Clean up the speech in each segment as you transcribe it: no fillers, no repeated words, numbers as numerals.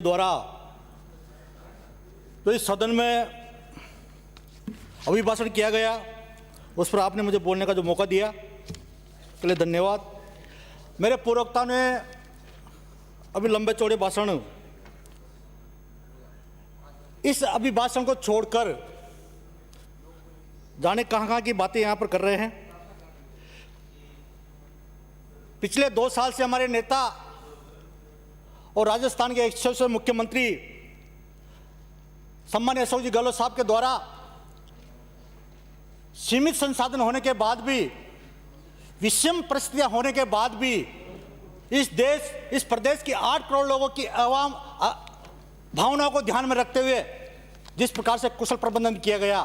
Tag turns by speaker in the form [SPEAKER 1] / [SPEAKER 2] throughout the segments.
[SPEAKER 1] द्वारा तो इस सदन में अभिभाषण किया गया, उस पर आपने मुझे बोलने का जो मौका दिया के लिए धन्यवाद। मेरे पूर्ववक्ता ने अभी लंबे चौड़े भाषण, इस अभिभाषण को छोड़कर जाने कहाँ की बातें यहाँ पर कर रहे हैं। पिछले 2 साल से हमारे नेता और राजस्थान के यशस्वी मुख्यमंत्री सम्मान्य अशोक जी गहलोत साहब के द्वारा सीमित संसाधन होने के बाद भी, विषम परिस्थितियां होने के बाद भी इस प्रदेश की 8 करोड़ लोगों की आवाम भावनाओं को ध्यान में रखते हुए जिस प्रकार से कुशल प्रबंधन किया गया,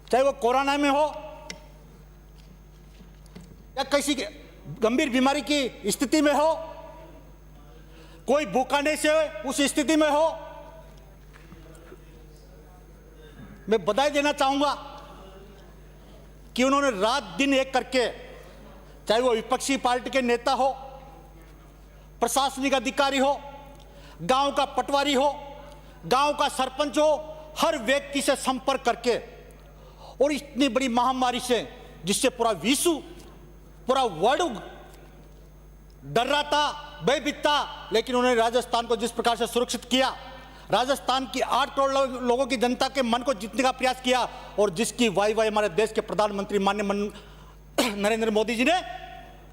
[SPEAKER 1] चाहे वो कोरोना में हो या किसी गंभीर बीमारी की स्थिति में हो, कोई भूखाने से उस स्थिति में हो, मैं बधाई देना चाहूंगा कि उन्होंने रात दिन एक करके, चाहे वो विपक्षी पार्टी के नेता हो, प्रशासनिक अधिकारी हो, गांव का पटवारी हो, गांव का सरपंच हो, हर व्यक्ति से संपर्क करके, और इतनी बड़ी महामारी से जिससे पूरा विश्व, पूरा वर्ल्ड डर रहा था, भयभीत था, लेकिन उन्होंने राजस्थान को जिस प्रकार से सुरक्षित किया, राजस्थान की 8 करोड़ लोगों की जनता के मन को जीतने का प्रयास किया, और जिसकी वाई हमारे देश के प्रधानमंत्री माननीय नरेंद्र मोदी जी ने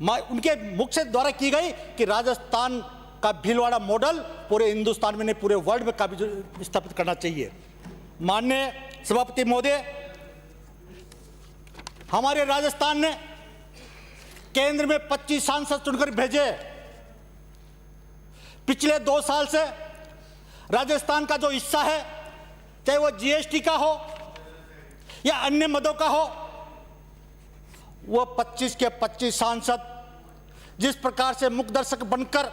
[SPEAKER 1] उनके मुख से द्वारा की गई कि राजस्थान का भीलवाड़ा मॉडल पूरे हिंदुस्तान में नहीं पूरे वर्ल्ड में काफी स्थापित करना चाहिए। माननीय सभापति महोदय, हमारे राजस्थान ने केंद्र में 25 सांसद चुनकर भेजे। पिछले 2 साल से राजस्थान का जो हिस्सा है, चाहे वो जीएसटी का हो या अन्य मदों का हो, वो 25 के 25 सांसद जिस प्रकार से मुखदर्शक बनकर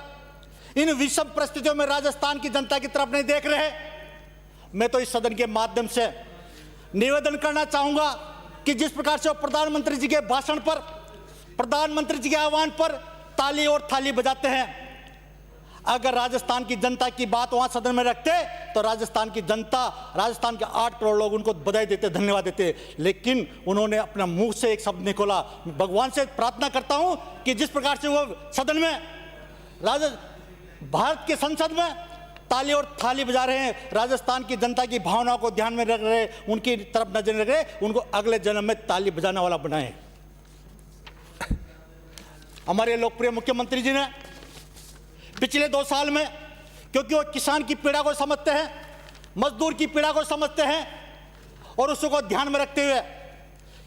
[SPEAKER 1] इन विषम परिस्थितियों में राजस्थान की जनता की तरफ नहीं देख रहे। मैं तो इस सदन के माध्यम से निवेदन करना चाहूंगा कि जिस प्रकार से वो प्रधानमंत्री जी के भाषण पर, प्रधानमंत्री जी के आह्वान पर ताली और थाली बजाते हैं, अगर राजस्थान की जनता की बात वहां सदन में रखते तो राजस्थान की जनता, राजस्थान के 8 करोड़ लोग उनको बधाई देते, धन्यवाद देते। लेकिन उन्होंने अपना मुंह से एक शब्द निकोला। भगवान से प्रार्थना करता हूं कि जिस प्रकार से वो सदन में, भारत के संसद में ताली और थाली बजा रहे हैं, राजस्थान की जनता की भावनाओं को ध्यान में रख रहे, उनकी तरफ नजर रख रहे, उनको अगले जन्म में ताली बजाने वाला बनाए। हमारे लोकप्रिय मुख्यमंत्री जी ने पिछले 2 साल में, क्योंकि वो किसान की पीड़ा को समझते हैं, मजदूर की पीड़ा को समझते हैं, और उसको ध्यान में रखते हुए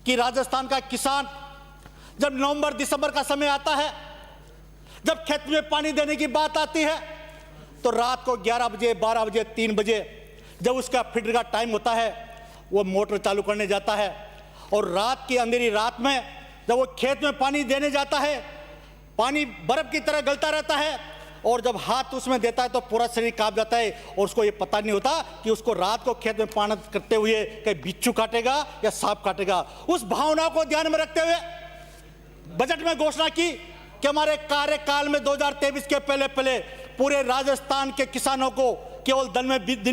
[SPEAKER 1] कि राजस्थान का किसान जब नवंबर दिसंबर का समय आता है, जब खेत में पानी देने की बात आती है, तो रात को 11 बजे, 12 बजे, 3 बजे जब उसका फीडर का टाइम होता है, वो मोटर चालू करने जाता है, और रात की अंधेरी रात में जब वो खेत में पानी देने जाता है, पानी बर्फ की तरह गलता रहता है, और जब हाथ उसमें देता है तो पूरा शरीर कांप जाता है, और उसको ये पता नहीं होता कि उसको रात को खेत में पानी करते हुए कहीं बिच्छू काटेगा या सांप काटेगा। उस भावना को ध्यान में रखते हुए बजट में घोषणा की कि हमारे कार्यकाल में 2023 के पहले पूरे राजस्थान के किसानों को केवल दिन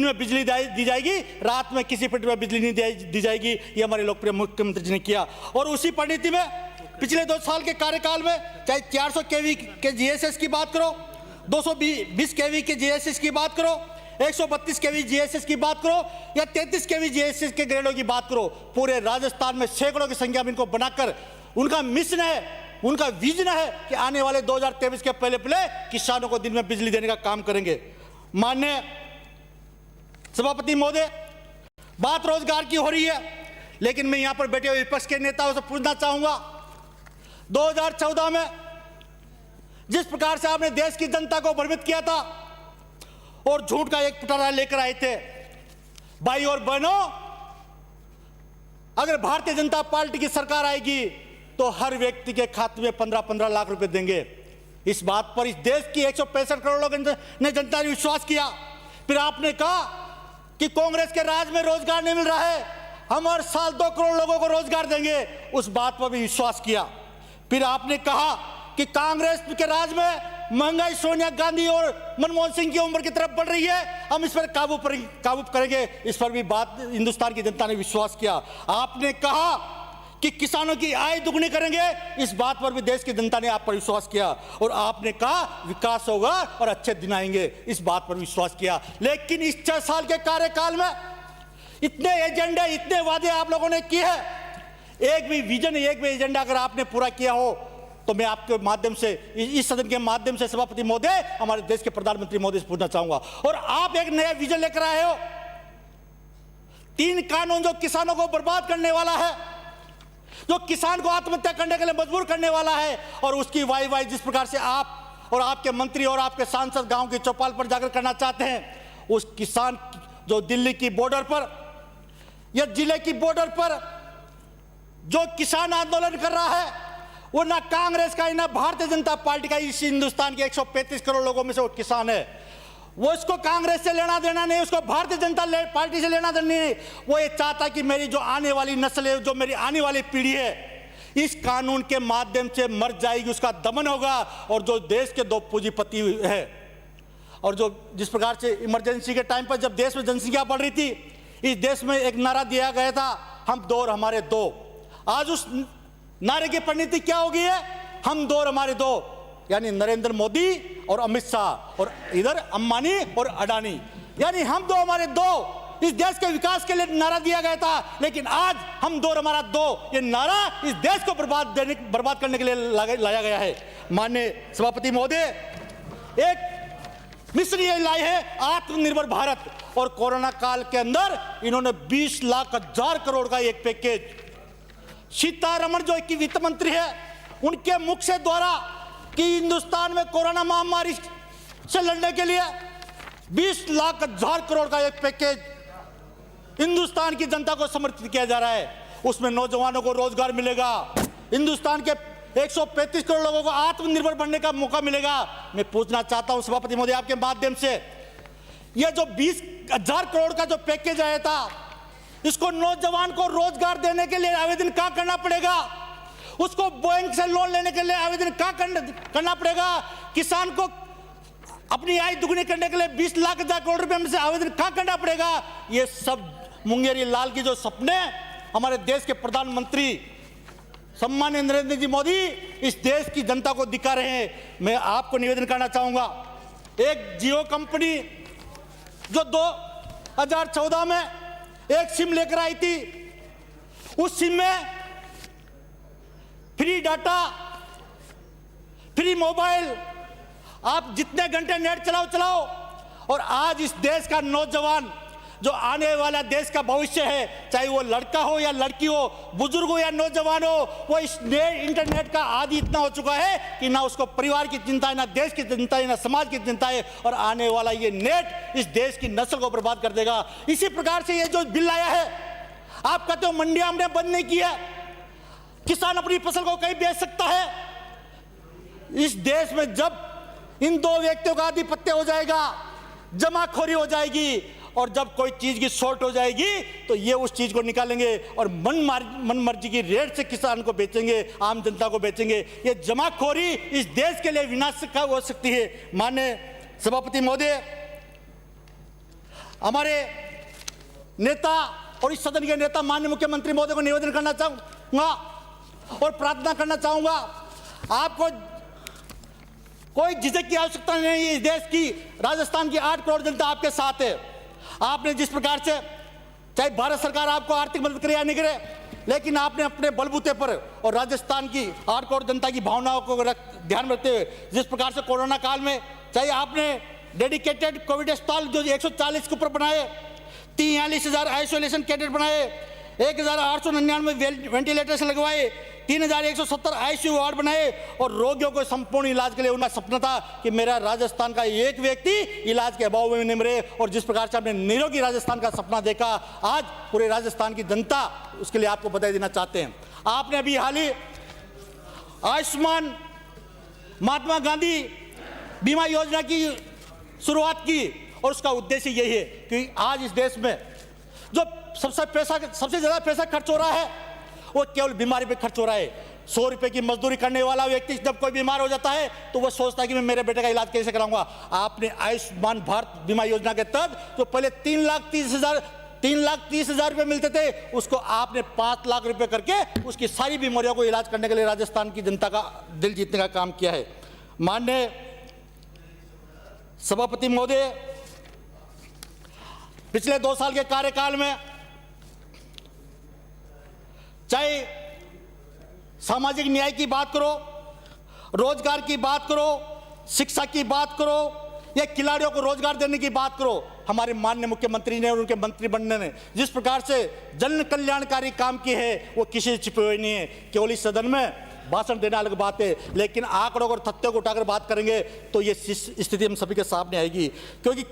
[SPEAKER 1] में बिजली दी जाएगी, रात में किसी फिट में बिजली नहीं दी जाएगी। ये हमारे लोकप्रिय मुख्यमंत्री जी ने किया, और उसी परिणति में पिछले 2 साल के कार्यकाल में चाहे 400 केवी के जीएसएस की बात करो, 220 केवी के जीएसएस की बात करो, 132 केवी जीएसएस की बात करो, या 33 केवी जीएसएस के ग्रेडों की बात करो, पूरे राजस्थान में सैकड़ों की संख्या में इनको बनाकर उनका मिशन है, उनका विजन है कि आने वाले 2023 के पहले किसानों को दिन में बिजली देने का काम करेंगे। माननीय सभापति महोदय, बात रोजगार की हो रही है, लेकिन मैं यहां पर बैठे हुए विपक्ष के नेताओं से पूछना चाहूंगा, 2014 में जिस प्रकार से आपने देश की जनता को भ्रमित किया था और झूठ का एक पिटारा लेकर आए थे, भाई और बहनों, अगर भारतीय जनता पार्टी की सरकार आएगी तो हर व्यक्ति के खाते में 15-15 लाख रुपए देंगे। इस बात पर इस देश की 165 करोड़ लोगों ने जनता ने विश्वास किया। फिर आपने कहा कि कांग्रेस के राज में रोजगार नहीं मिल रहा है, हम हर साल 2 करोड़ लोगों को रोजगार देंगे, उस बात पर भी विश्वास किया। फिर आपने कहा कि कांग्रेस के राज में महंगाई सोनिया गांधी और मनमोहन सिंह की उम्र की तरफ बढ़ रही है, हम इस पर काबू करेंगे। इस पर भी बात हिंदुस्तान की जनता ने विश्वास किया। आपने कहा कि किसानों की आय दुगनी करेंगे, इस बात पर भी देश की जनता ने आप पर विश्वास किया। और आपने कहा विकास होगा और अच्छे दिन आएंगे, इस बात पर विश्वास किया। लेकिन इस 6 साल के कार्यकाल में इतने एजेंडे, इतने वादे आप लोगों ने किए हैं, एक भी विजन, एक भी एजेंडा अगर आपने पूरा किया हो तो मैं आपके माध्यम से, इस सदन के माध्यम से सभापति महोदय, हमारे देश के प्रधानमंत्री महोदय से पूछना चाहूंगा। और आप एक नया विजन लेकर आए हो, 3 कानून जो किसानों को बर्बाद करने वाला है, जो किसान को आत्महत्या करने के लिए मजबूर करने वाला है, और उसकी वाई जिस प्रकार से आप और आपके मंत्री और आपके सांसद गांव की चौपाल पर जाकर करना चाहते हैं, उस किसान जो दिल्ली की बॉर्डर पर या जिले की बॉर्डर पर जो किसान आंदोलन कर रहा है, वो ना कांग्रेस का ना भारतीय जनता पार्टी का, इस हिंदुस्तान के 135 करोड़ लोगों में से वो किसान है। वो इसको कांग्रेस से लेना देना नहीं, उसको भारतीय जनता पार्टी से लेना देना नहीं। वो ये चाहता कि मेरी जो आने वाली नस्ल है, जो मेरी आने वाली पीढ़ी है, इस कानून के माध्यम से मर जाएगी, उसका दमन होगा। और जो देश के 2 पूंजीपति है, और जो जिस प्रकार से इमरजेंसी के टाइम पर जब देश में जनसंख्या बढ़ रही थी, इस देश में एक नारा दिया गया था, हम 2 और हमारे 2। आज उस नारे की परिणति क्या होगी है, हम 2 और हमारे 2, यानी नरेंद्र मोदी और अमित शाह, और इधर अंबानी और अडानी, यानी हम 2 हमारे 2। इस देश के विकास के लिए नारा दिया गया था, लेकिन आज हम 2 और हमारा 2, ये नारा इस देश को बर्बाद करने के लिए लाया गया है। माननीय सभापति महोदय, एक मिशन ये लाई है आत्मनिर्भर भारत, और कोरोना काल के अंदर इन्होंने 20 लाख हजार करोड़ का एक पैकेज, सीतारमण जो की वित्त मंत्री है, उनके मुख से द्वारा कि हिंदुस्तान में कोरोना महामारी से लड़ने के लिए 20 लाख हजार करोड़ का एक पैकेज हिंदुस्तान की जनता को समर्पित किया जा रहा है। उसमें नौजवानों को रोजगार मिलेगा, हिंदुस्तान के 135 करोड़ लोगों को आत्मनिर्भर बनने का मौका मिलेगा। मैं पूछना चाहता हूं सभापति महोदय आपके माध्यम से, यह जो 20,000 करोड़ का जो पैकेज आया था, इसको नौजवान को रोजगार देने के लिए आवेदन कहां करना पड़ेगा, उसको बैंक से लोन लेने के लिए आवेदन कहां करना पड़ेगा, किसान को अपनी आय दुगनी करने के लिए 20 लाख करोड़ रुपए में से आवेदन कहां करना पड़ेगा। ये सब मुंगेरी लाल की जो सपने हमारे देश के प्रधानमंत्री सम्माननीय नरेंद्र जी मोदी इस देश की जनता को दिखा रहे हैं। मैं आपको निवेदन करना चाहूंगा, एक जियो कंपनी जो 2014 में एक सिम लेकर आई थी, उस सिम में फ्री डाटा, फ्री मोबाइल, आप जितने घंटे नेट चलाओ। और आज इस देश का नौजवान जो आने वाला देश का भविष्य है, चाहे वो लड़का हो या लड़की हो, बुजुर्ग हो या नौजवान हो, वो इस इंटरनेट का आदी इतना हो चुका है कि ना उसको परिवार की चिंता है, ना देश की चिंता है, ना समाज की चिंता है। और आने वाला ये नेट इस देश की नस्ल को बर्बाद कर देगा। इसी प्रकार से ये जो बिल आया है, आप कहते हो मंडियां हमने बंद नहीं किया, किसान अपनी फसल को कहीं बेच सकता है। इस देश में जब इन 2 व्यक्तियों का आधिपत्य हो जाएगा, जमाखोरी हो जाएगी, और जब कोई चीज की शॉर्ट हो जाएगी तो ये उस चीज को निकालेंगे और मन मर्जी की रेट से किसान को बेचेंगे, आम जनता को बेचेंगे। ये जमाखोरी इस देश के लिए विनाशक हो सकती है। माननीय सभापति महोदय, हमारे नेता और इस सदन के नेता माननीय मुख्यमंत्री महोदय को निवेदन करना चाहूंगा और प्रार्थना करना चाहूंगा, आपको कोई झिझक की आवश्यकता नहीं है। इस देश की, राजस्थान की 8 करोड़ जनता आपके साथ है। आपने जिस प्रकार से, चाहे भारत सरकार आपको आर्थिक मदद करे या नहीं करे, लेकिन आपने अपने बलबूते पर और राजस्थान की 8 करोड़ जनता की भावनाओं को ध्यान में रखते हुए जिस प्रकार से कोरोना काल में, चाहे आपने डेडिकेटेड कोविड अस्पताल जो 140 के ऊपर बनाए, 43,000 आइसोलेशन कैडेट बनाए, 1,899 वेंटिलेटर्स लगवाए, 3,170 आईसीयू वार्ड बनाए, और रोगियों को संपूर्ण इलाज के लिए उनका सपना था कि मेरा राजस्थान का एक व्यक्ति इलाज के अभाव में नहीं मरे। और जिस प्रकार से आपने निरोगी राजस्थान का सपना देखा, आज पूरे राजस्थान की जनता उसके लिए आपको बधाई देना चाहते हैं। आपने अभी हाल ही आयुष्मान महात्मा गांधी बीमा योजना की शुरुआत की, और उसका उद्देश्य यही है कि आज इस देश में जो सबसे ज्यादा पैसा खर्च हो रहा है वो केवल बीमारी पे खर्च हो रहा है। 100 रुपए की मजदूरी करने वाला व्यक्ति जब कोई बीमार हो जाता है तो वह सोचता है कि मैं मेरे बेटे का इलाज कैसे कराऊंगा। आपने आयुष्मान भारत बीमा योजना के तहत जो पहले 3,30,000 रुपए मिलते थे, उसको आपने 5 लाख रुपए करके उसकी सारी बीमारियों को इलाज करने के लिए राजस्थान की जनता का दिल जीतने का काम किया है। माननीय सभापति महोदय, पिछले 2 साल के कार्यकाल में चाहे सामाजिक न्याय की बात करो, रोजगार की बात करो, शिक्षा की बात करो या खिलाड़ियों को रोजगार देने की बात करो, हमारे माननीय मुख्यमंत्री ने और उनके मंत्रिमंडल ने जिस प्रकार से जन कल्याणकारी काम किए हैं वो किसी से छिपे हुए नहीं है। केवल इस सदन में भाषण देना अलग बात है, लेकिन आंकड़ों और तथ्यों को उठाकर बात करेंगे तो ये स्थिति हम सभी के सामने आएगी। क्योंकि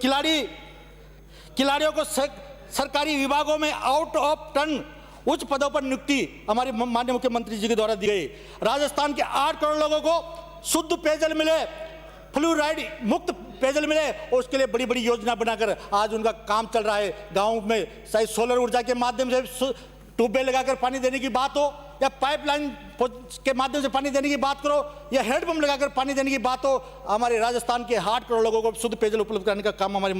[SPEAKER 1] खिलाड़ियों को सरकारी विभागों में आउट ऑफ टर्न उच्च पदों पर नियुक्ति हमारे माननीय मुख्यमंत्री जी के द्वारा दी गई। राजस्थान के 8 करोड़ लोगों को शुद्ध पेयजल मिले, फ्लूराइड मुक्त पेयजल मिले, और उसके लिए बड़ी बड़ी योजना बनाकर आज उनका काम चल रहा है। गाँव में चाहे सोलर ऊर्जा के माध्यम से ट्यूबवेल लगाकर पानी देने की बात हो या पाइपलाइन के माध्यम से पानी देने की बात करो या हैंडपंप लगाकर पानी देने की बात हो, हमारे राजस्थान के 8 करोड़ लोगों को शुद्ध पेयजल उपलब्ध कराने का काम हमारे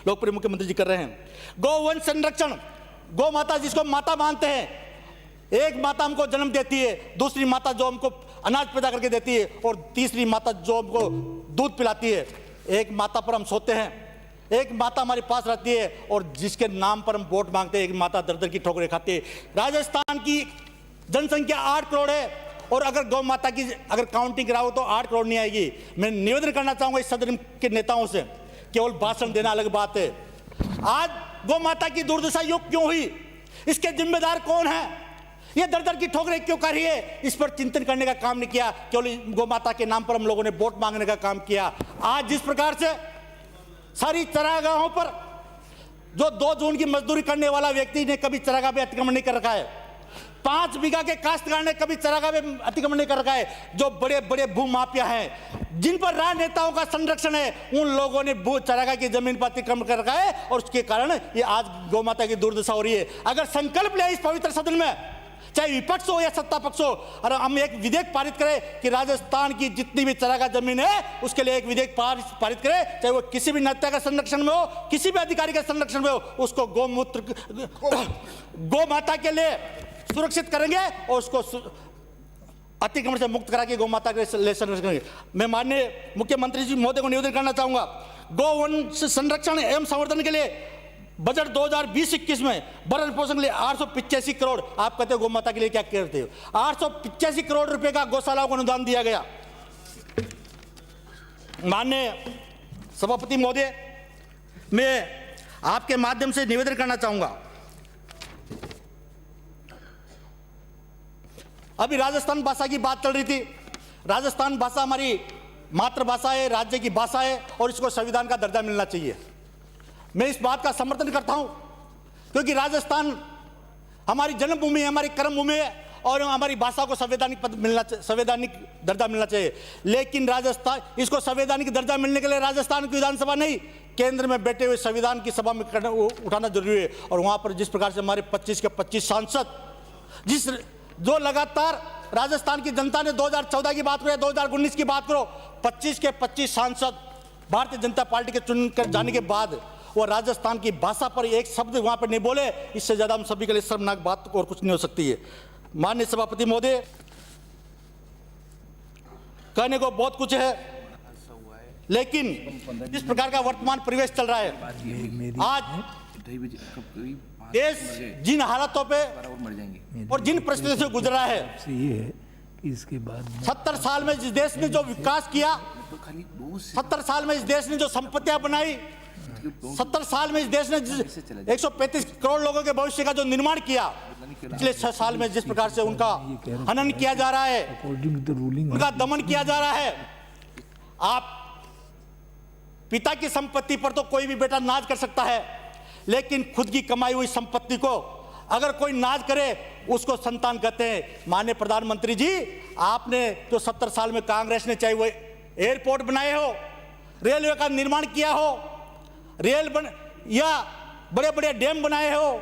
[SPEAKER 1] लोकप्रिय मुख्यमंत्री जी कर रहे हैं। गौवंश संरक्षण, गौ माता जिसको माता मानते हैं, एक माता हमको जन्म देती है, दूसरी माता जो हमको अनाज पैदा करके देती है और तीसरी माता जो हमको दूध पिलाती है। एक माता पर हम सोते हैं, एक माता हमारे पास रहती है और जिसके नाम पर हम वोट मांगते हैं, एक माता दर दर की ठोकरें खाती है। राजस्थान की जनसंख्या 8 करोड़ है और अगर गौ माता की अगर काउंटिंग कराओ तो 8 करोड़ नहीं आएगी। मैं निवेदन करना चाहूंगा इस सदन के नेताओं से, केवल भाषण देना अलग बात है। आज गौ माता की दुर्दशा योग क्यों हुई, इसके जिम्मेदार कौन है, ये दर दर की ठोकरें क्यों कर रही है, इस पर चिंतन करने का काम नहीं किया। केवल गौ माता के नाम पर हम लोगों ने वोट मांगने का काम किया। आज जिस प्रकार से सारी चरागाहों पर जो 2 जून की मजदूरी करने वाला व्यक्ति ने कभी चरागाह पे अतिक्रमण नहीं कर रखा है, 5 बीघा के काश्तकार ने कभी चरागाह में अतिक्रमण नहीं कर रखा है, जो बड़े बड़े भूमाफिया हैं जिन पर राजनेताओं का संरक्षण है, उन लोगों ने भू चरागाह की जमीन पर अतिक्रमण कर रखा है और उसके कारण ये आज गौ माता की दुर्दशा हो रही है। अगर संकल्प ले इस पवित्र सदन में, चाहे विपक्ष हो या सत्ता पक्ष हो, और हम एक विधेयक पारित करें कि राजस्थान की जितनी भी चरागाह जमीन है उसके लिए एक विधेयक पारित करें, चाहे वो किसी भी नेता का संरक्षण में हो, किसी भी अधिकारी के संरक्षण में हो, उसको गौ माता के लिए सुरक्षित करेंगे और उसको अतिक्रमण से मुक्त करा के गौ माता के लिए संरक्षण करेंगे। मैं माननीय मुख्यमंत्री जी महोदय को निवेदन करना चाहूंगा, गौवंश संरक्षण एवं संवर्धन के लिए बजट 2020-21 में भरण पोषण के लिए 885 करोड़, आप कहते हो गौ माता के लिए क्या करते हो, 885 करोड़ रुपए का गौशालाओं को अनुदान दिया गया। माननीय सभापति महोदय, मैं आपके माध्यम से निवेदन करना चाहूंगा, अभी राजस्थान भाषा की बात चल रही थी। राजस्थान भाषा हमारी मातृभाषा है, राज्य की भाषा है और इसको संविधान का दर्जा मिलना चाहिए। मैं इस बात का समर्थन करता हूं क्योंकि राजस्थान हमारी जन्मभूमि है, हमारी कर्मभूमि है और हमारी भाषा को संवैधानिक दर्जा मिलना चाहिए। लेकिन राजस्थान इसको संवैधानिक दर्जा मिलने के लिए राजस्थान की विधानसभा नहीं, केंद्र में बैठे हुए संविधान की सभा में उठाना जरूरी है। और वहां पर जिस प्रकार से हमारे 25 के 25 सांसद जो लगातार राजस्थान की जनता ने 2014 की बात करो या 2019 की बात करो, 25 के 25 सांसद भारतीय जनता पार्टी के चुन कर जाने के बाद वो राजस्थान की भाषा पर एक शब्द वहां पर नहीं बोले, इससे ज्यादा हम सभी के लिए शर्मनाक बात और कुछ नहीं हो सकती है। माननीय सभापति महोदय, कहने को बहुत कुछ है, लेकिन जिस प्रकार का वर्तमान परिवेश चल रहा है, आज देश जिन हालातों पे और जिन परिस्थितियों से गुजरा है,
[SPEAKER 2] इसके बाद
[SPEAKER 1] 70 साल में इस देश ने जो विकास किया, 70 साल में इस देश ने जो संपत्तियां बनाई, 70 साल में इस देश ने 135 करोड़ लोगों के भविष्य का जो निर्माण किया, पिछले 6 साल में जिस प्रकार से उनका हनन किया जा रहा है, उनका दमन किया जा रहा है। आप पिता की संपत्ति पर तो कोई भी बेटा नाज कर सकता है, लेकिन खुद की कमाई हुई संपत्ति को अगर कोई नाज करे उसको संतान कहते हैं। माननीय प्रधानमंत्री जी, आपने जो 70 साल में कांग्रेस ने चाहे वो एयरपोर्ट बनाए हो, रेलवे का निर्माण किया हो, या बड़े बड़े डैम बनाए हो,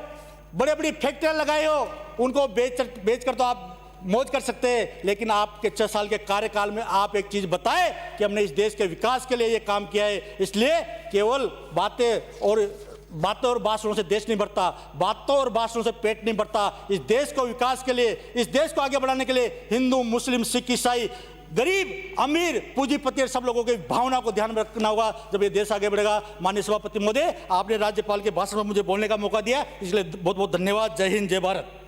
[SPEAKER 1] बड़े बड़ी फैक्ट्रियां लगाए हो, उनको बेच कर तो आप मौज कर सकते हैं, लेकिन आपके 6 साल के कार्यकाल में आप एक चीज बताएं कि हमने इस देश के विकास के लिए ये काम किया है। इसलिए केवल बातें और भाषणों से देश नहीं बढ़ता, बातों और भाषणों से पेट नहीं बढ़ता। इस देश को विकास के लिए, इस देश को आगे बढ़ाने के लिए हिंदू, मुस्लिम, सिख, ईसाई, गरीब, अमीर, पूंजीपति, सब लोगों की भावना को ध्यान में रखना होगा जब ये देश आगे बढ़ेगा। माननीय सभापति महोदय, आपने राज्यपाल के भाषण में मुझे बोलने का मौका दिया, इसलिए बहुत बहुत धन्यवाद। जय हिंद, जय भारत।